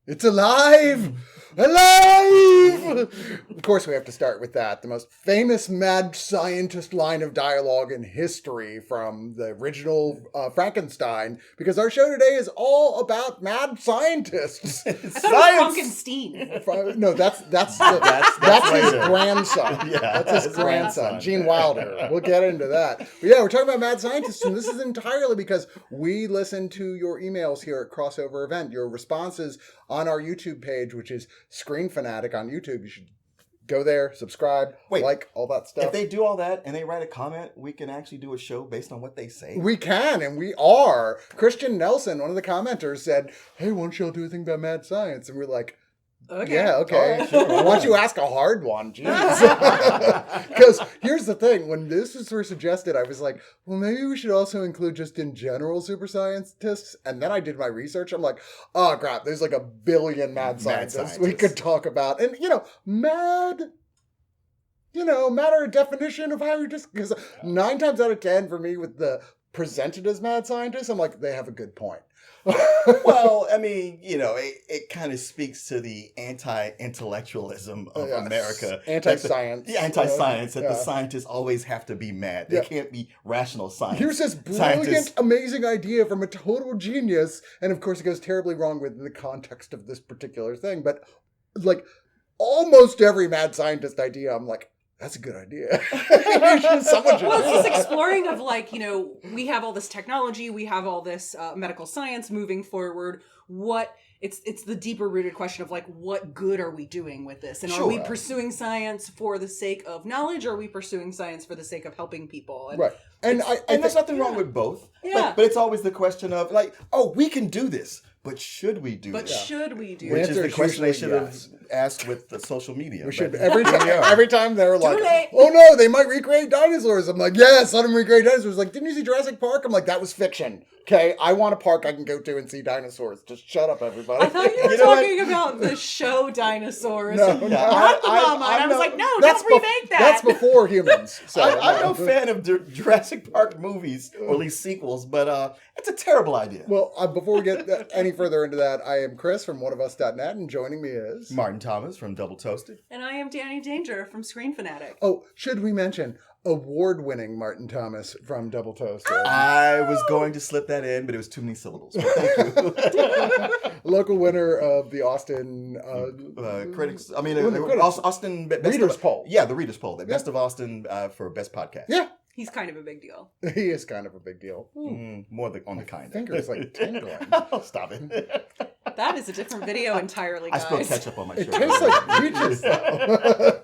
It's alive! Alive! Of course, we have to start with that. The most famous mad scientist line of dialogue in history from the original Frankenstein, because our show today is all about mad scientists. Frankenstein. No, that's his grandson. Yeah, that's his grandson, Gene Wilder. We'll get into that. But yeah, we're talking about mad scientists, and this is entirely because we listen to your emails here at Crossover Event, your responses on our YouTube page, which is Screen Fanatic on YouTube. You should go there, subscribe, like, all that stuff. If they do all that and they write a comment, we can actually do a show based on what they say. We can, and we are. Christian Nelson, one of the commenters, said, hey, why don't y'all do a thing about mad science? And we're like, okay. Yeah, okay. Right, sure. Why don't you ask a hard one? Jeez. Because here's the thing. When this was first suggested, I was like, well, maybe we should also include just in general super scientists. And then I did my research. I'm like, oh, crap. There's like a billion mad scientists we could talk about. And, mad are a definition of how you just... Because 9 times out of 10 for me with the presented as mad scientists, I'm like, they have a good point. Well, I mean, it kind of speaks to the anti-intellectualism of America. Anti-science. Anti-science, that the scientists always have to be mad. They can't be rational science. Here's this brilliant, amazing idea from a total genius, and of course it goes terribly wrong within the context of this particular thing, but like almost every mad scientist idea, I'm like, that's a good idea. Someone should. Well, it's this exploring of we have all this technology, we have all this medical science moving forward. It's the deeper rooted question of what good are we doing with this? And are we pursuing science for the sake of knowledge, or are we pursuing science for the sake of helping people? And, right. And there's nothing wrong with both. Yeah. But it's always the question of we can do this. But should we do But should we do Which is the question they should have asked with the social media. We should every time they're like, late. oh no, they might recreate dinosaurs. I'm like, yes, let them recreate dinosaurs. Like, didn't you see Jurassic Park? I'm like, that was fiction. Okay, I want a park I can go to and see dinosaurs. Just shut up, everybody. I thought you were talking about the show dinosaurs. No, not the mama. And I was like, no, don't remake that. That's before humans. So, I'm no fan of Jurassic Park movies, or at least sequels, but it's a terrible idea. Well, before we get any further into that, I am Chris from oneofus.net, and joining me is... Martin Thomas from Double Toasted. And I am Danni Danger from Screen Fanatic. Oh, should we mention... award-winning Martin Thomas from Double Toasted. I was going to slip that in, but it was too many syllables. Thank you. Local winner of the Austin... critics. I mean, critics. Austin... Readers Poll. Yeah, the Readers Poll. The Best of Austin for Best Podcast. Yeah. He's kind of a big deal. He is kind of a big deal. More on the kind. Fingers tingling. Stop it. That is a different video entirely, guys. I spilled ketchup on my shirt. It tastes like peaches, though.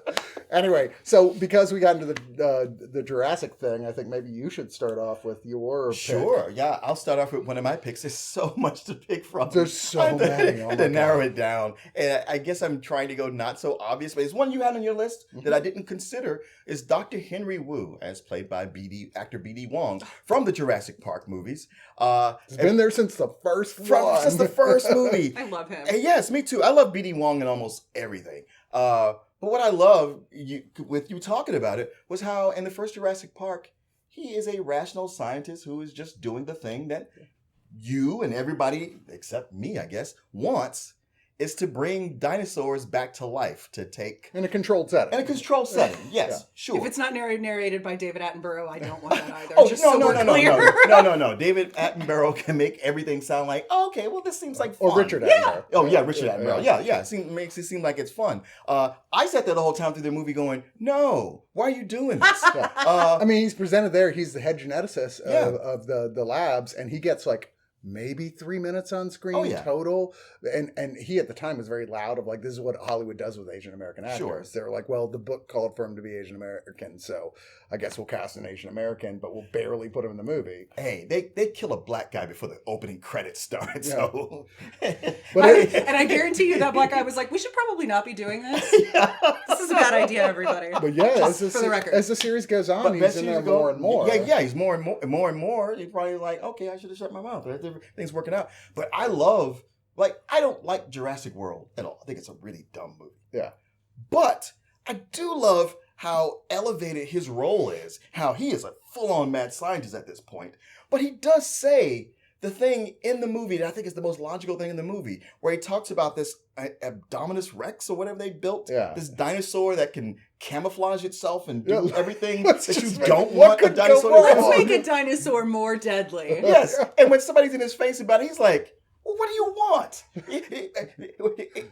Anyway, so because we got into the Jurassic thing, I think maybe you should start off with your Sure, pick. yeah. I'll start off with one of my picks. There's so much to pick from. There's so many. I had to narrow it down. And I guess I'm trying to go not so obvious, but it's one you had on your list that I didn't consider is Dr. Henry Wu, as played by actor B.D. Wong from the Jurassic Park movies. He's been there since the first one. Since the first movie. I love him. And yes, me too. I love B.D. Wong in almost everything. But what I love with you talking about it was how in the first Jurassic Park, he is a rational scientist who is just doing the thing that you and everybody, except me, I guess, wants, is to bring dinosaurs back to life, to take... In a controlled setting. Yes, sure. If it's not narrated by David Attenborough, I don't want that either. No. David Attenborough can make everything sound like, oh, okay, well, this seems like fun. Or Richard Attenborough. Oh, yeah, Richard Attenborough. Yeah. Makes it seem like it's fun. I sat there the whole time through the movie going, no, why are you doing this? I mean, he's presented there. He's the head geneticist of the labs, and he gets maybe 3 minutes on screen total. And he at the time was very loud of this is what Hollywood does with Asian American actors. Sure. They were like, well, the book called for him to be Asian American, so I guess we'll cast an Asian American, but we'll barely put him in the movie. Hey, they kill a black guy before the opening credits start, so... And I guarantee you that black guy was like, we should probably not be doing this. This is a bad idea, everybody. But yeah, Just for the record. As the series goes on, he's in there more and more. Yeah, he's more and more. He's probably like, okay, I should have shut my mouth. Things working out. But I love, I don't like Jurassic World at all. I think it's a really dumb movie. Yeah. But I do love how elevated his role is, how he is a full-on mad scientist at this point. But he does say the thing in the movie that I think is the most logical thing in the movie, where he talks about this Abdominus Rex or whatever they built, this dinosaur that can camouflage itself and do everything that you don't want a dinosaur to do. Let's make a dinosaur more deadly. Yes, and when somebody's in his face about it, he's like, well, what do you want?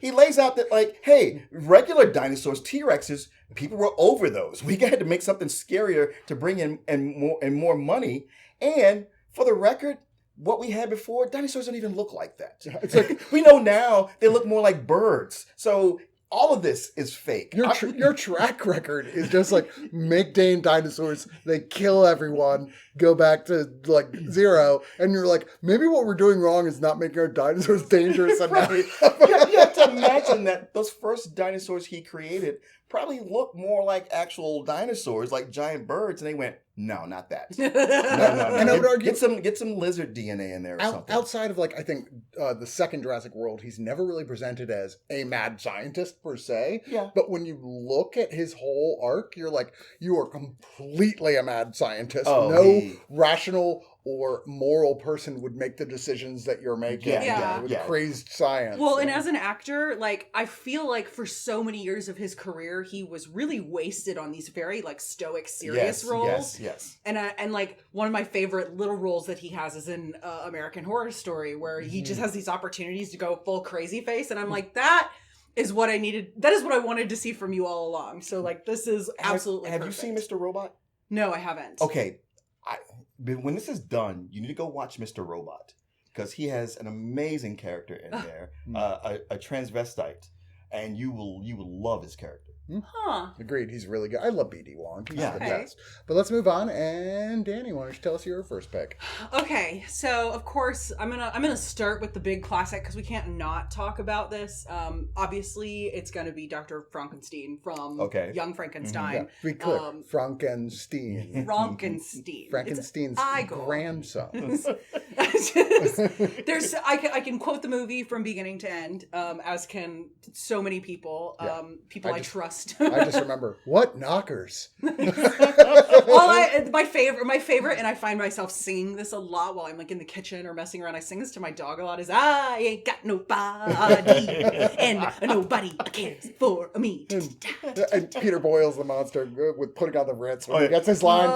He lays out that, like, hey, regular dinosaurs, T-Rexes, people were over those. We had to make something scarier to bring in more money. And for the record, what we had before, dinosaurs don't even look like that. It's like we know now they look more like birds. So all of this is fake. Your track record is just like make Dane dinosaurs, they kill everyone, go back to like zero, and you're like, maybe what we're doing wrong is not making our dinosaurs dangerous enough. Right. You have to imagine that those first dinosaurs he created probably looked more like actual dinosaurs, like giant birds, and they went, no, not that. No. And I would argue get some lizard DNA in there or something. Outside of like, I think the second Jurassic World, he's never really presented as a mad scientist per se. Yeah. But when you look at his whole arc, you're like, you are completely a mad scientist. No rational or moral person would make the decisions that you're making with crazed science. Well, and as an actor, like, I feel like for so many years of his career, he was really wasted on these very, like, stoic, serious roles. Yes. And like, one of my favorite little roles that he has is in American Horror Story, where he just has these opportunities to go full crazy face, and I'm like, that is what I needed. That is what I wanted to see from you all along. So, like, this is absolutely Have perfect. you seen Mr. Robot? No, I haven't. Okay. When this is done, you need to go watch Mr. Robot, because he has an amazing character in there, a transvestite, and you will love his character. Huh. Agreed. He's really good. I love B.D. Wong. He's the best. But let's move on. And Danny, why don't you tell us your first pick? Okay, so of course I'm gonna start with the big classic because we can't not talk about this. Obviously, it's gonna be Dr. Frankenstein from Young Frankenstein. Yeah. Be clear, Frankenstein. Frankenstein's grandson. I can quote the movie from beginning to end, as can so many people. People I trust. I just remember, what knockers? Well, my favorite, and I find myself singing this a lot while I'm like in the kitchen or messing around. I sing this to my dog a lot. Is I ain't got nobody, and nobody cares for me. And Peter Boyle's the monster with putting on the Ritz when he gets his line.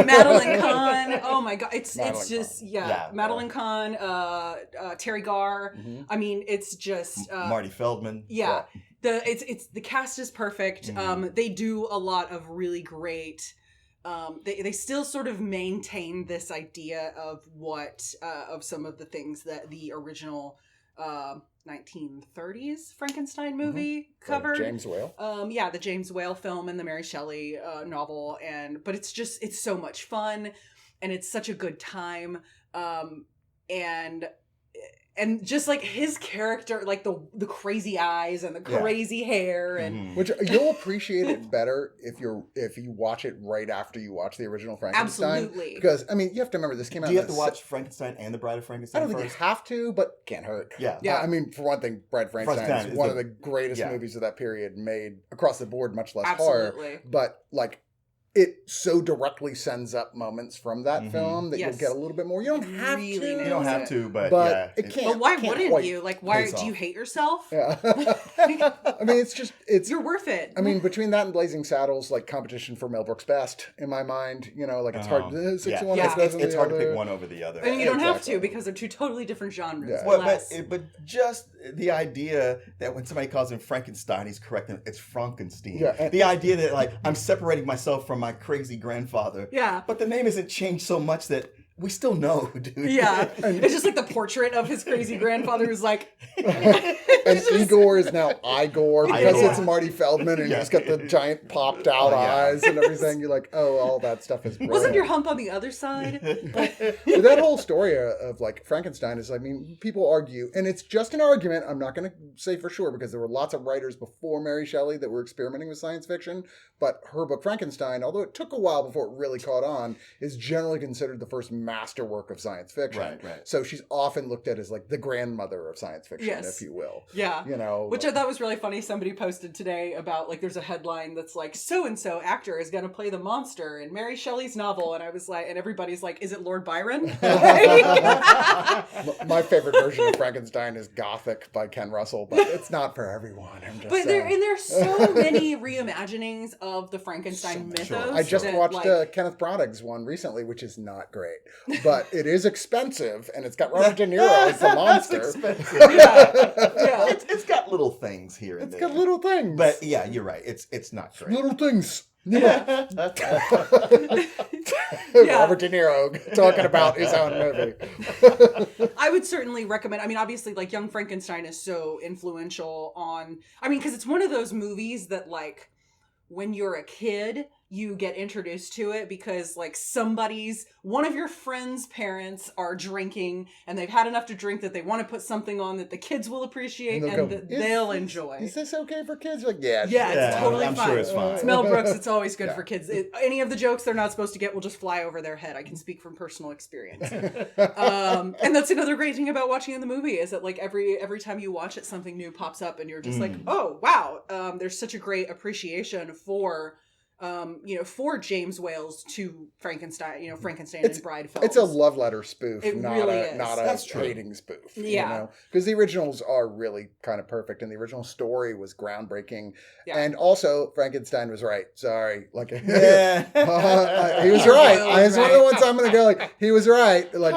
Madeline Kahn. Oh my god, it's just Madeline Kahn, Terry Garr. Mm-hmm. I mean, it's just Marty Feldman. Yeah. The cast is perfect. Mm-hmm. They do a lot of really great. They still sort of maintain this idea of what of some of the things that the original 1930s Frankenstein movie covered. James Whale. The James Whale film and the Mary Shelley novel, but it's so much fun, and it's such a good time, and just like his character, like the crazy eyes and the crazy hair, and which you'll appreciate it better if you watch it right after you watch the original Frankenstein. Absolutely, because I mean you have to remember this came out. Do you have to watch Frankenstein and the Bride of Frankenstein? I don't think you have to, but can't hurt. Yeah. I mean, for one thing, Bride of Frankenstein is one of the greatest movies of that period, made across the board, much less horror. But like, it so directly sends up moments from that film that you'll get a little bit more. You don't have to. You don't have to, but it can't. But why wouldn't you? Like, why do you hate yourself? Yeah. I mean, it's you're worth it. I mean, between that and Blazing Saddles, like competition for Mel Brooks' best in my mind. You know, like it's hard. 61 it's hard to pick one over the other. And you don't have to, because they're two totally different genres. Yeah. But just the idea that when somebody calls him Frankenstein, he's correcting it's Frankenstein. Yeah. The idea that like I'm separating myself from my crazy grandfather. Yeah. But the name isn't changed so much that we still know, dude. Yeah. It's just like the portrait of his crazy grandfather who's like... and Igor is now Igor because it's Marty Feldman and he's got the giant popped out eyes and everything. You're like, oh, all that stuff is brilliant. Wasn't your hump on the other side? But that whole story of like Frankenstein is, I mean, people argue, and it's just an argument. I'm not going to say for sure because there were lots of writers before Mary Shelley that were experimenting with science fiction, but her book Frankenstein, although it took a while before it really caught on, is generally considered the first masterwork of science fiction. Right. So she's often looked at as like the grandmother of science fiction, if you will. Yeah. You know. Which I thought was really funny. Somebody posted today about, like, there's a headline that's like, so-and-so actor is going to play the monster in Mary Shelley's novel. And I was like, and everybody's like, is it Lord Byron? My favorite version of Frankenstein is Gothic by Ken Russell, but it's not for everyone. I'm just saying. There's so many reimaginings of the Frankenstein mythos. Sure. I just watched like, Kenneth Branagh's one recently, which is not great, but it is expensive, and it's got Robert De Niro as the monster. yeah. It's got little things here and there. It's got little things, But yeah, you're right. It's not great. little things. Yeah. Robert De Niro talking about his own movie. I would certainly recommend. I mean, obviously, like, Young Frankenstein is so influential on. I mean, because it's one of those movies that, like, when you're a kid, you get introduced to it because, like, one of your friend's parents are drinking and they've had enough to drink that they want to put something on that the kids will appreciate and that they'll enjoy. Is this okay for kids? Like, yeah, it's totally I'm fine. sure it's fine. It's Mel Brooks. It's always good for kids. Any of the jokes they're not supposed to get will just fly over their head. I can speak from personal experience. And that's another great thing about watching the movie is that, like, every time you watch it, something new pops up and you're just like, oh, wow. There's such a great appreciation for for James Whale's to Frankenstein, Frankenstein and Bride films. It's a love letter spoof, It not really a is. not a That's true. hating spoof. Yeah. Because the originals are really kind of perfect, and the original story was groundbreaking. Yeah. And also, Frankenstein was right. Sorry, like Yeah. he was right. Whale was It's one of the ones I'm going to go like he was right. Like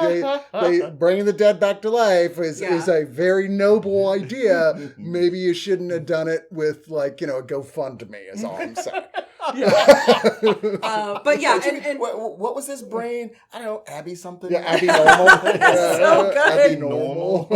they bringing the dead back to life is a very noble idea. Maybe you shouldn't have done it with, like, a GoFundMe. Is all I'm saying. But yeah, and what was his brain? I don't know, Abby something. Yeah, Abby Normal. So good. Abby Normal.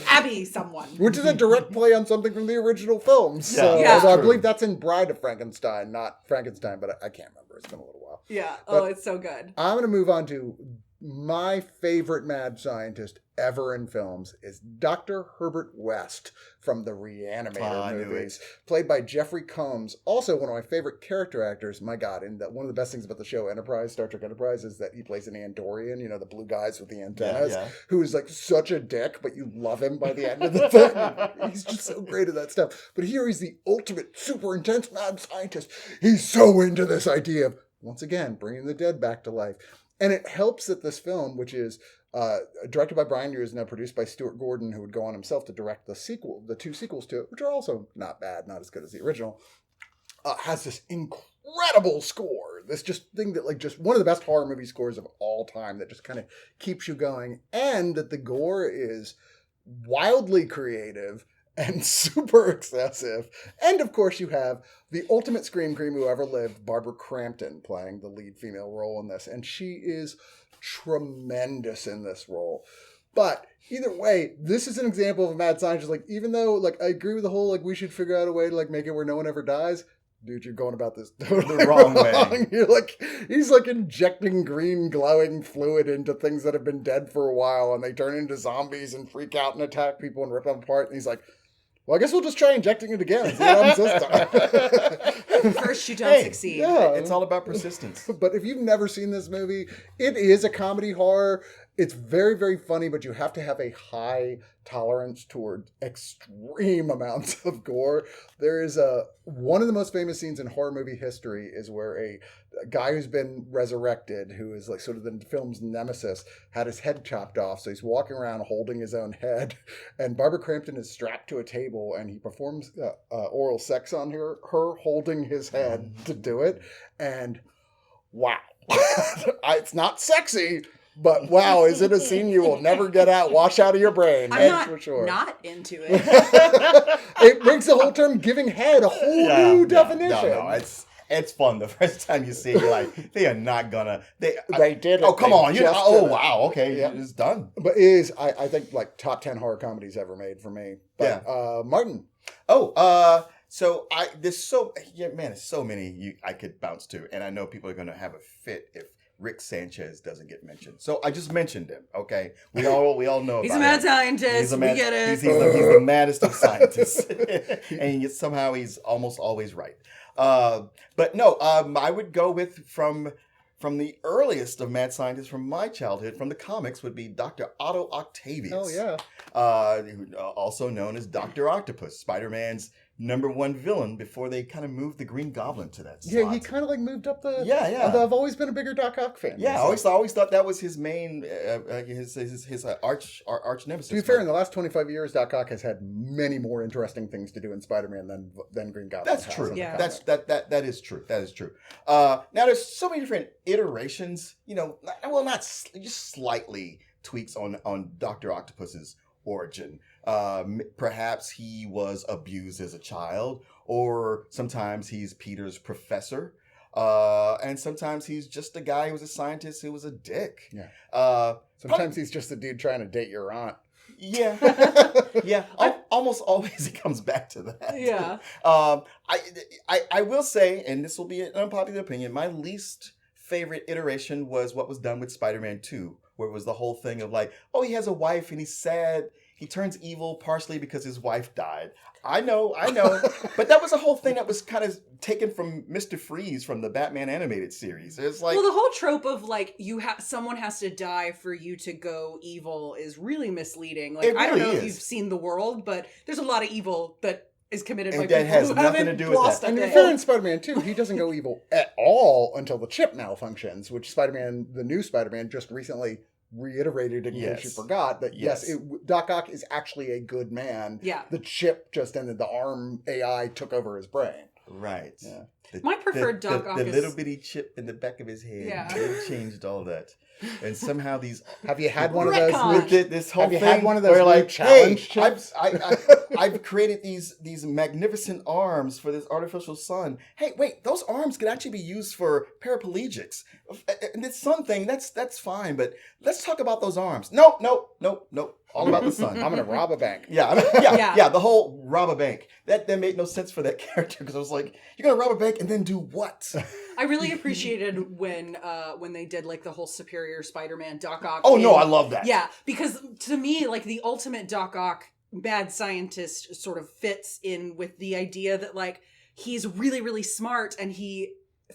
Abby someone. Which is a direct play on something from the original films. So, Yeah. although I True. believe that's in Bride of Frankenstein, not Frankenstein, but I can't remember. It's been a little while. Yeah. But It's so good. I'm going to move on to my favorite mad scientist ever in films is Dr. Herbert West from the Reanimator movies, played by Jeffrey Combs, also one of my favorite character actors. My God, and one of the best things about the show Enterprise, Star Trek Enterprise, is that he plays an Andorian, the blue guys with the antennas, who is like such a dick, but you love him by the end of the thing. He's just so great at that stuff. But here he's the ultimate super intense mad scientist. He's so into this idea of, once again, bringing the dead back to life. And it helps that this film, which is directed by Brian Hughes and now produced by Stuart Gordon, who would go on himself to direct the two sequels to it, which are also not bad, not as good as the original, has this incredible score. This just thing that, like, just one of the best horror movie scores of all time that just kind of keeps you going. And that the gore is wildly creative and super excessive. And of course you have the ultimate scream queen who ever lived, Barbara Crampton, playing the lead female role in this. And she is tremendous in this role. But either way, this is an example of a mad scientist. Like, even though, like, I agree with the whole, like, we should figure out a way to, like, make it where no one ever dies. Dude, you're going about this totally the wrong way. You're like, he's like injecting green glowing fluid into things that have been dead for a while, and they turn into zombies and freak out and attack people and rip them apart. And he's like, well, I guess we'll just try injecting it again. See what happens this time. First you don't succeed. Yeah. It's all about persistence. But if you've never seen this movie, it is a comedy horror. It's very, very funny, but you have to have a high tolerance toward extreme amounts of gore. There is one of the most famous scenes in horror movie history is where a guy who's been resurrected, who is like sort of the film's nemesis, had his head chopped off. So he's walking around holding his own head. And Barbara Crampton is strapped to a table and he performs oral sex on her holding his head to do it. And wow, it's not sexy. But wow, is it a scene you will never get out, wash out of your brain? I'm for sure. not into it. It makes the whole term giving head a whole new definition. No, it's fun. The first time you see it, you're like, they are not gonna. They did it. Oh, come They on. just Oh, did it. wow. Okay. Yeah. It's done. But it is, I think, like top 10 horror comedies ever made for me. But, Martin. Oh, so there's so many I could bounce to. And I know people are going to have a fit if Rick Sanchez doesn't get mentioned. So I just mentioned him, okay? We all know about him. He's a mad scientist. We get it. He's the maddest of scientists. And yet somehow he's almost always right. But no, I would go with from from the earliest of mad scientists from my childhood, from the comics, would be Dr. Otto Octavius. Oh, yeah. Also known as Dr. Octopus, Spider-Man's #1 villain before they kind of moved the Green Goblin to that slot. Yeah, he kind of like moved up the... Yeah. I've always been a bigger Doc Ock fan. Yeah, I always thought that was his main, his arch nemesis. To be fair, in the last 25 years, Doc Ock has had many more interesting things to do in Spider-Man than Green Goblin. That's true. Yeah. That is true. That is true. Now there's so many different iterations. Not just slightly tweaks on Dr. Octopus's origin. Perhaps he was abused as a child, or sometimes he's Peter's professor, and sometimes he's just a guy who was a scientist who was a dick. Yeah. Sometimes he's just a dude trying to date your aunt. Yeah. Yeah. Almost always it comes back to that. Yeah. I will say, and this will be an unpopular opinion, my least favorite iteration was what was done with Spider-Man 2, where it was the whole thing of like, oh, he has a wife and he's sad. He turns evil partially because his wife died. I know. But that was a whole thing that was kind of taken from Mr. Freeze from the Batman animated series. It's like, well, the whole trope of like someone has to die for you to go evil is really misleading. Like, I don't know if you've seen The World, but there's a lot of evil that is committed by people has who nothing haven't to do with lost that. a And to be day. fair, in Spider-Man 2, he doesn't go evil at all until the chip malfunctions, which the new Spider-Man, just recently reiterated in case you forgot that Doc Ock is actually a good man. Yeah. The chip just ended. The arm AI took over his brain. right. Yeah. My preferred Doc Ock the is... little bitty chip in the back of his head. Yeah. They changed all that. And somehow these... Have you had one of those? Retcon. This whole Have you thing had one of those where weird like, challenge hey, chips? I've created these magnificent arms for this artificial sun. Hey, wait, those arms could actually be used for paraplegics. And this sun thing, that's fine, but let's talk about those arms. Nope. All about the sun. I'm going to rob a bank. Yeah, the whole rob a bank. That made no sense for that character because I was like, you're gonna rob a bank and then do what? I really appreciated when they did like the whole Superior Spider-Man Doc Ock. Oh no, I love that. Yeah, because to me, like the ultimate Doc Ock mad scientist sort of fits in with the idea that like he's really, really smart and he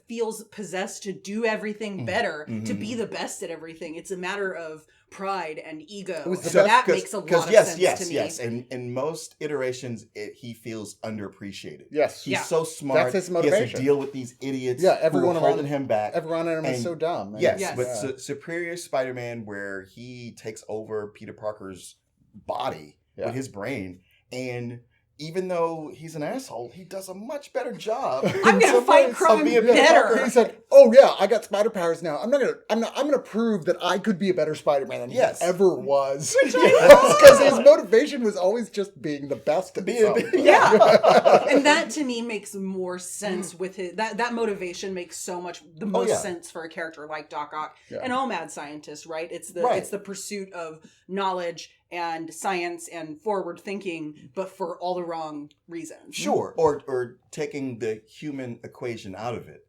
feels possessed to do everything better, to be the best at everything. It's a matter of pride and ego. So that makes a lot of sense to me. Yes. And in most iterations, he feels underappreciated. Yes. He's so smart. That's his motivation. He has to deal with these idiots everyone who are holding him back. Everyone in him is so dumb. Yes. But Superior Spider-Man, where he takes over Peter Parker's body with his brain, and even though he's an asshole, he does a much better job. I'm gonna fight crime better. He's like, oh yeah, I got spider powers now. I'm gonna prove that I could be a better Spider-Man than he ever was. Because his motivation was always just being the best at something. Yeah. And that to me makes more sense with his that motivation makes so much the most sense for a character like Doc Ock and all mad scientists, right? It's the pursuit of knowledge and science and forward thinking, but for all the wrong reasons. Sure. Or taking the human equation out of it.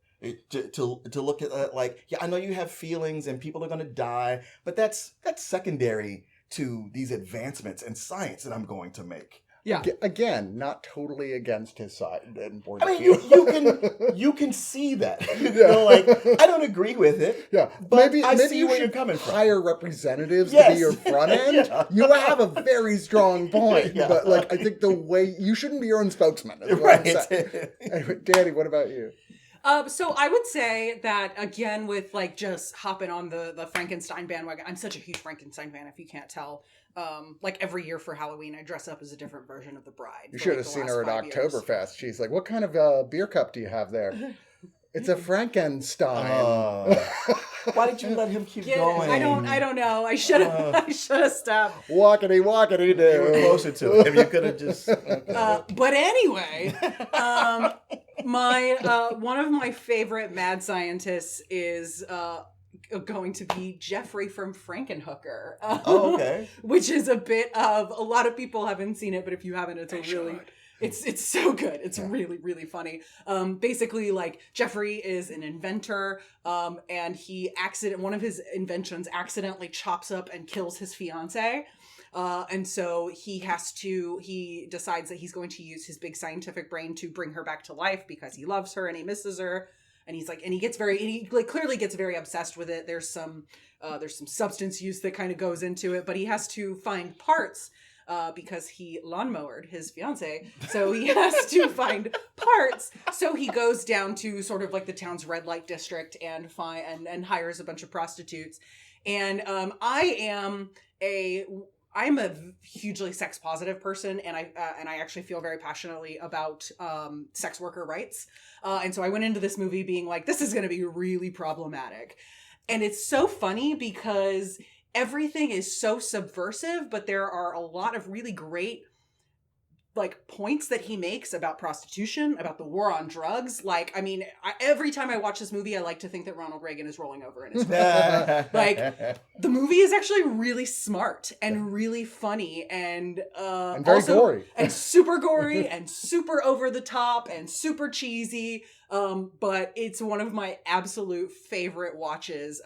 To look at like, yeah, I know you have feelings and people are going to die, but that's secondary to these advancements in science that I'm going to make. Yeah. Again, not totally against his side. I mean, you can see that. Like, I don't agree with it. Yeah, but maybe see you where should you're coming from. hire representatives to be your front end. You have a very strong point, but like I think the way you shouldn't be your own spokesman. Is what I'm saying. Anyway, Danny, what about you? So I would say that again with like just hopping on the Frankenstein bandwagon. I'm such a huge Frankenstein fan, if you can't tell. Like every year for Halloween, I dress up as a different version of the bride. You should have seen her at Oktoberfest. She's like, "What kind of beer cup do you have there?" It's a Frankenstein. Why did you let him keep going? I don't know. I should have stopped. Walkity do. You were closer to him. You could have just. Okay. But anyway, my one of my favorite mad scientists is going to be Jeffery from Frankenhooker. Okay. Which is a lot of people haven't seen it, but if you haven't, it's so good. It's really, really funny. Basically, like, Jeffery is an inventor, and one of his inventions accidentally chops up and kills his fiance. And so he decides that he's going to use his big scientific brain to bring her back to life because he loves her and he misses her. and he like clearly gets very obsessed with it. There's some substance use that kind of goes into it, but he has to find parts because he lawnmowered his fiance. So he has to find parts. So he goes down to sort of like the town's red light district and hires a bunch of prostitutes. And I'm a hugely sex positive person, and I actually feel very passionately about sex worker rights. And so I went into this movie being like, this is going to be really problematic. And it's so funny because everything is so subversive, but there are a lot of really great like points that he makes about prostitution, about the war on drugs. Like, I mean, every time I watch this movie, I like to think that Ronald Reagan is rolling over in his grave. Like, the movie is actually really smart and really funny and very also gory. And super gory and super over the top and super cheesy. But it's one of my absolute favorite watches.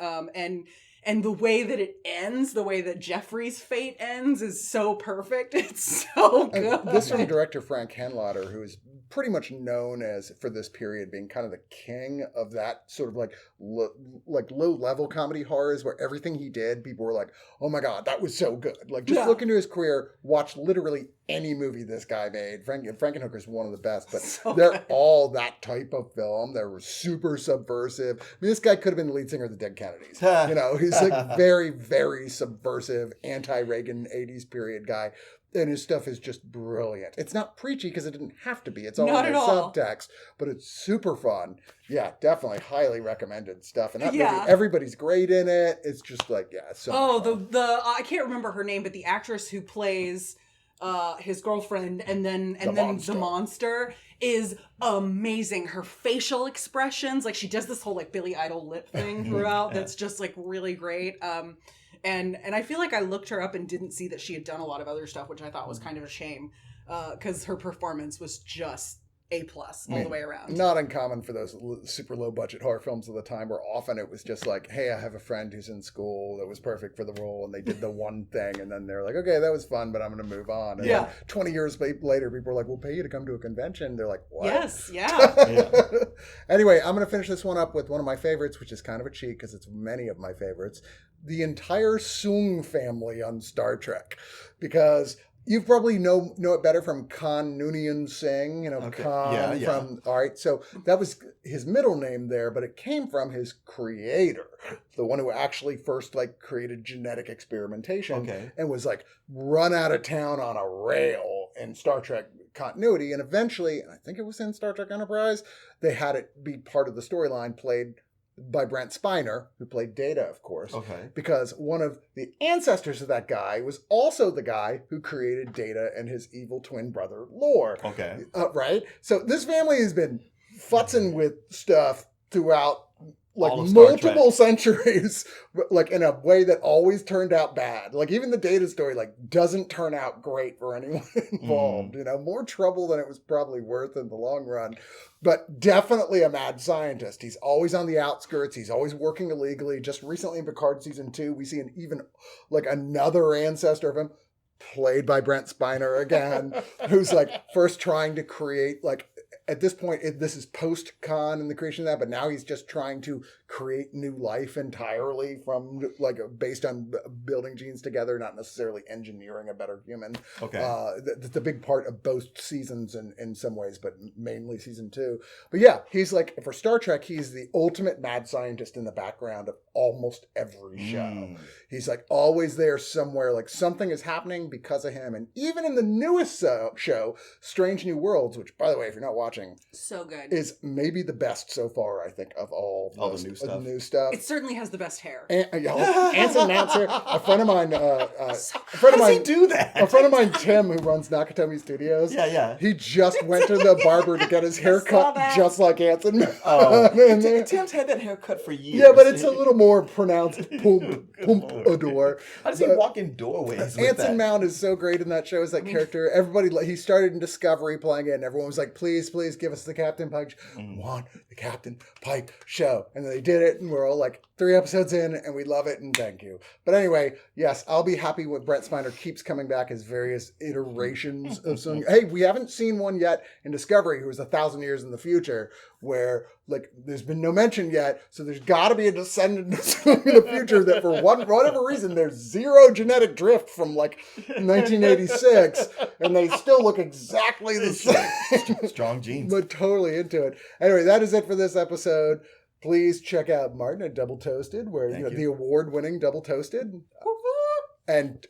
And the way that it ends, the way that Jeffrey's fate ends is so perfect. It's so good. This from director Frank Henlotter, who is pretty much known as, for this period, being kind of the king of that sort of like low-level comedy horrors where everything he did, people were like, oh my God, that was so good. Like, just look into his career, watch literally any movie this guy made. Frankenhooker is one of the best, but so they're good. All that type of film. They were super subversive. I mean, this guy could have been the lead singer of the Dead Kennedys. You know, he's like very, very subversive, anti-Reagan 80s period guy. And his stuff is just brilliant. It's not preachy because it didn't have to be. It's all in the subtext, but it's super fun. Yeah, definitely highly recommended stuff. And that movie, everybody's great in it. It's just like, it's so fun. I can't remember her name, but the actress who plays his girlfriend and then the monster is amazing. Her facial expressions, like she does this whole like Billy Idol lip thing throughout. That's just like really great. And I feel like I looked her up and didn't see that she had done a lot of other stuff, which I thought was kind of a shame, because her performance was just A+ all the way around. Not uncommon for those super low budget horror films of the time, where often it was just like, hey, I have a friend who's in school that was perfect for the role, and they did the one thing, and then they're like, okay, that was fun, but I'm going to move on. And then 20 years later, people are like, we'll pay you to come to a convention. They're like, what? Yes, yeah. Anyway, I'm going to finish this one up with one of my favorites, which is kind of a cheat because it's many of my favorites. The entire Soong family on Star Trek, because you probably know it better from Khan Noonien Singh, Khan from, all right, so that was his middle name there, but it came from his creator, the one who actually first like created genetic experimentation and was like run out of town on a rail in Star Trek continuity, and eventually, I think it was in Star Trek Enterprise, they had it be part of the storyline played by Brent Spiner, who played Data, of course. Because one of the ancestors of that guy was also the guy who created Data and his evil twin brother, Lore. Right? So this family has been futzing with stuff throughout like multiple centuries, like in a way that always turned out bad. Like even the Data story like doesn't turn out great for anyone involved. More trouble than it was probably worth in the long run. But definitely a mad scientist. He's always on the outskirts. He's always working illegally. Just recently in Picard season 2, we see an even like another ancestor of him, played by Brent Spiner again, who's like first trying to create like, at this point, this is post-Khan and the creation of that, but now he's just trying to create new life entirely from, like, based on building genes together, not necessarily engineering a better human. That's a big part of both seasons in some ways, but mainly season 2. But yeah, he's like, for Star Trek, he's the ultimate mad scientist in the background of almost every show. He's like always there somewhere, like something is happening because of him. And even in the newest show, Strange New Worlds, which, by the way, if you're not watching, so good, is maybe the best so far, I think, of all the new stuff. It certainly has the best hair. Anson Mouncer, a friend of mine, How does he do that? A friend of mine, Tim, who runs Nakatomi Studios. He just went to the barber to get his hair cut just like Anson. Tim's had that haircut for years. Yeah, but it's a little more pronounced pompadour. How does he walk in doorways with Anson Mount is so great in that show as that character. Everybody, he started in Discovery playing it, and everyone was like, please give us the Captain Pike. We want the Captain Pike show. And then they did it, and we're all like 3 episodes in, and we love it, and thank you. But anyway, yes, I'll be happy when Brent Spiner keeps coming back as various iterations of some. Hey, we haven't seen one yet in Discovery, who is 1,000 years in the future, where like there's been no mention yet, so there's got to be a descendant in the future that for whatever reason there's zero genetic drift from like 1986, and they still look exactly the same. Strong genes. But totally into it. Anyway, that is it for this episode. Please check out Martin at Double Toasted, where the award-winning Double Toasted, and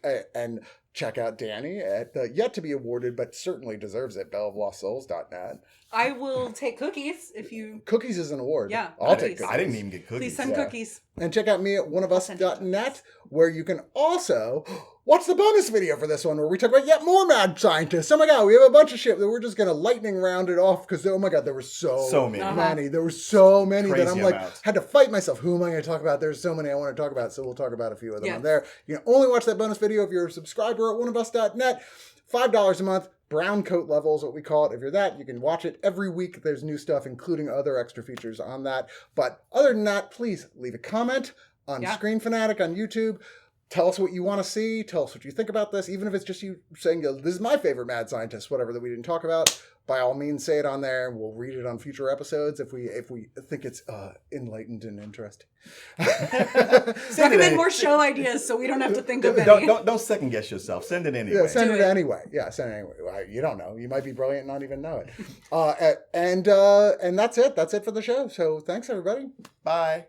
check out Danny at yet to be awarded, but certainly deserves it, belleoflostsouls.net. I will take cookies if you... Cookies is an award. Yeah. I'll take cookies. I didn't even get cookies. Please send cookies. And check out me at oneofus.net, where you can also watch the bonus video for this one, where we talk about yet more mad scientists. Oh my God, we have a bunch of shit that we're just going to lightning round it off, because, oh my God, there were so many. There were so many Crazy that I'm amounts. like, had to fight myself. Who am I going to talk about? There's so many I want to talk about, so we'll talk about a few of them on there. You can only watch that bonus video if you're a subscriber at oneofus.net. $5 a month. Brown coat level is what we call it. If you're that, you can watch it every week. There's new stuff, including other extra features on that. But other than that, please leave a comment on Screen Fanatic on YouTube. Tell us what you want to see. Tell us what you think about this. Even if it's just you saying, this is my favorite mad scientist, whatever that we didn't talk about. By all means, say it on there. We'll read it on future episodes if we think it's enlightened and interesting. Recommend more show ideas so we don't have to think of any. Don't second guess yourself. Send it anyway. Yeah, send it anyway. Yeah, send it anyway. You don't know. You might be brilliant and not even know it. And that's it. That's it for the show. So thanks, everybody. Bye.